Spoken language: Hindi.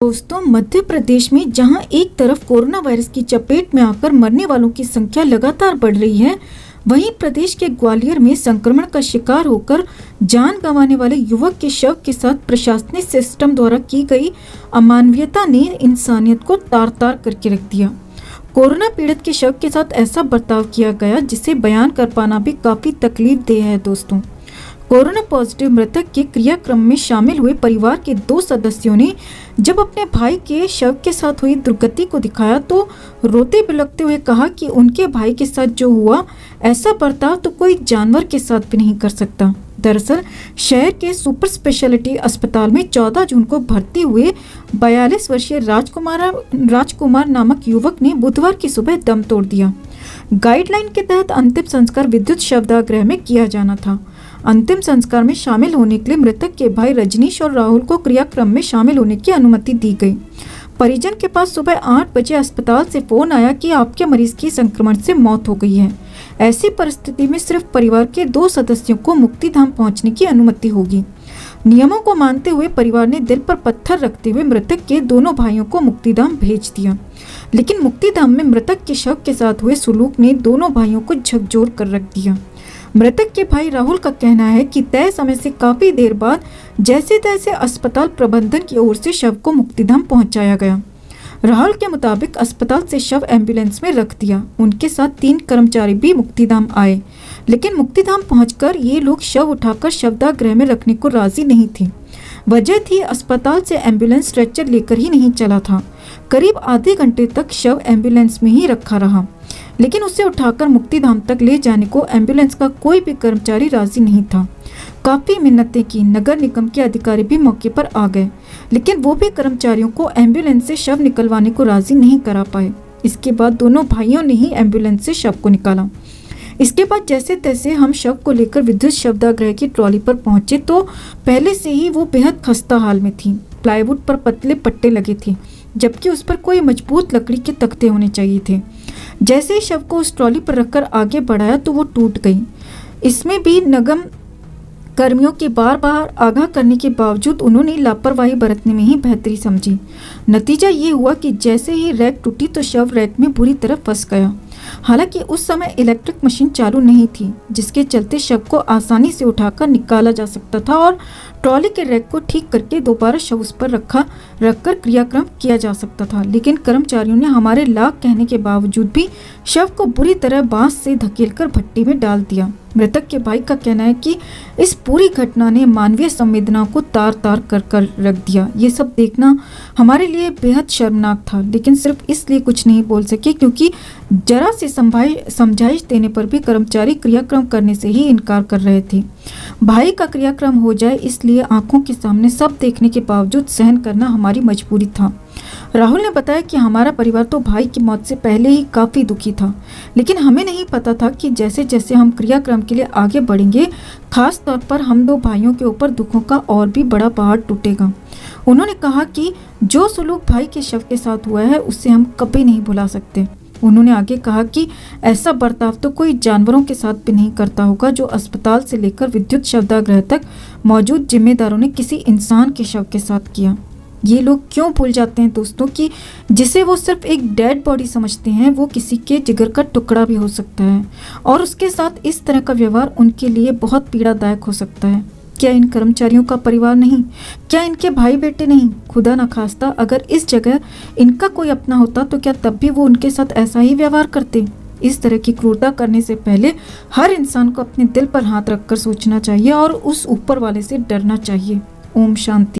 दोस्तों, मध्य प्रदेश में जहां एक तरफ कोरोना वायरस की चपेट में आकर मरने वालों की संख्या लगातार बढ़ रही है, वहीं प्रदेश के ग्वालियर में संक्रमण का शिकार होकर जान गंवाने वाले युवक के शव के साथ प्रशासनिक सिस्टम द्वारा की गई अमानवीयता ने इंसानियत को तार-तार करके रख दिया। कोरोना पीड़ित के शव के साथ ऐसा बर्ताव किया गया जिसे बयान कर पाना भी काफी तकलीफदेह है। दोस्तों, कोरोना पॉजिटिव मृतक के क्रियाक्रम में शामिल हुए परिवार के 2 सदस्यों ने जब अपने भाई के शव के साथ हुई दुर्गति को दिखाया तो रोते बिलखते हुए कहा कि उनके भाई के साथ जो हुआ ऐसा बर्ताव तो कोई जानवर के साथ भी नहीं कर सकता। दरअसल शहर के सुपर स्पेशलिटी अस्पताल में 14 जून को भर्ती हुए 42 वर्षीय राजकुमार नामक युवक ने बुधवार की सुबह दम तोड़ दिया। गाइडलाइन के तहत अंतिम संस्कार विद्युत शवदाह में किया जाना था। अंतिम संस्कार में शामिल होने के लिए मृतक के भाई रजनीश और राहुल को क्रियाक्रम में शामिल होने की अनुमति दी गई। परिजन के पास सुबह 8 बजे अस्पताल से फोन आया कि आपके मरीज की संक्रमण से मौत हो गई है। ऐसी परिस्थिति में सिर्फ परिवार के 2 सदस्यों को मुक्तिधाम पहुंचने की अनुमति होगी। नियमों को मानते हुए परिवार ने दिल पर पत्थर रखते हुए मृतक के दोनों भाइयों को मुक्तिधाम भेज दिया, लेकिन मुक्तिधाम में मृतक के शव के साथ हुए सुलूक ने दोनों भाइयों को झकझोर कर रख दिया। मृतक के भाई राहुल का कहना है कि तय समय से काफी देर बाद जैसे तैसे अस्पताल प्रबंधन की ओर से शव को मुक्तिधाम पहुंचाया गया। राहुल के मुताबिक अस्पताल से शव एम्बुलेंस में रख दिया। उनके साथ 3 कर्मचारी भी मुक्तिधाम आए, लेकिन मुक्तिधाम पहुंचकर ये लोग शव उठाकर शवदाह गृह में रखने को राजी नहीं थे। वजह थी अस्पताल से एम्बुलेंस स्ट्रेचर लेकर ही नहीं चला था। करीब आधे घंटे तक शव एम्बुलेंस में ही रखा रहा, लेकिन उसे उठाकर मुक्तिधाम तक ले जाने को एम्बुलेंस का कोई भी कर्मचारी राजी नहीं था। काफी मिन्नतें की, नगर निगम के अधिकारी भी मौके पर आ गए, लेकिन वो भी कर्मचारियों को एम्बुलेंस से शव निकलवाने को राजी नहीं करा पाए। इसके बाद दोनों भाइयों ने ही एम्बुलेंस से शव को निकाला। इसके बाद जैसे तैसे हम शव को लेकर विद्युत शवदाह गृह की ट्रॉली पर पहुंचे तो पहले से ही वो बेहद खस्ता हाल में थी। प्लाईवुड पर पतले पट्टे लगे थे, जबकि उस पर कोई मजबूत लकड़ी के तख्ते होने चाहिए थे। जैसे ही शव को उस ट्रॉली पर रखकर आगे बढ़ाया तो वो टूट गई। इसमें भी निगम कर्मियों के बार बार आगाह करने के बावजूद उन्होंने लापरवाही बरतने में ही बेहतरी समझी। नतीजा ये हुआ कि जैसे ही रैक टूटी तो शव रैक में बुरी तरह फंस गया। हालांकि उस समय इलेक्ट्रिक मशीन चालू नहीं थी, जिसके चलते शव को आसानी से उठाकर निकाला जा सकता था और ट्रॉली के रैक को ठीक करके दोबारा शव उस पर रखकर क्रियाक्रम किया जा सकता था। लेकिन कर्मचारियों ने हमारे लाख कहने के बावजूद भी शव को बुरी तरह बांस से धकेलकर भट्टी में डाल दिया। मृतक के भाई का कहना है कि इस पूरी घटना ने मानवीय संवेदना को तार-तार कर रख दिया। ये सब देखना हमारे लिए बेहद शर्मनाक था, लेकिन सिर्फ इसलिए कुछ नहीं बोल सके क्योंकि जरा से समझाइश देने पर भी कर्मचारी क्रियाक्रम करने से ही इनकार कर रहे थे। भाई का क्रियाक्रम हो जाए इसलिए आंखों के सामने सब देखने के बावजूद सहन करना हमारी मजबूरी था। राहुल ने बताया कि हमारा परिवार तो भाई की मौत से पहले ही काफी दुखी था, लेकिन हमें नहीं पता था कि जैसे जैसे हम क्रियाक्रम के लिए आगे बढ़ेंगे, खास तौर पर हम 2 भाइयों के ऊपर दुखों का और भी बड़ा पहाड़ टूटेगा। उन्होंने कहा कि जो सुलूक भाई के शव के साथ हुआ है उसे हम कभी नहीं भुला सकते। उन्होंने आगे कहा कि ऐसा बर्ताव तो कोई जानवरों के साथ भी नहीं करता होगा जो अस्पताल से लेकर विद्युत शवदाह गृह तक मौजूद जिम्मेदारों ने किसी इंसान के शव के साथ किया। ये लोग क्यों भूल जाते हैं दोस्तों कि जिसे वो सिर्फ एक डेड बॉडी समझते हैं वो किसी के जिगर का टुकड़ा भी हो सकता है, और उसके साथ इस तरह का व्यवहार उनके लिए बहुत पीड़ादायक हो सकता है। क्या इन कर्मचारियों का परिवार नहीं? क्या इनके भाई बेटे नहीं? खुदा न खास्ता अगर इस जगह इनका कोई अपना होता तो क्या तब भी वो उनके साथ ऐसा ही व्यवहार करते? इस तरह की क्रूरता करने से पहले हर इंसान को अपने दिल पर हाथ रखकर सोचना चाहिए और उस ऊपर वाले से डरना चाहिए। ओम शांति।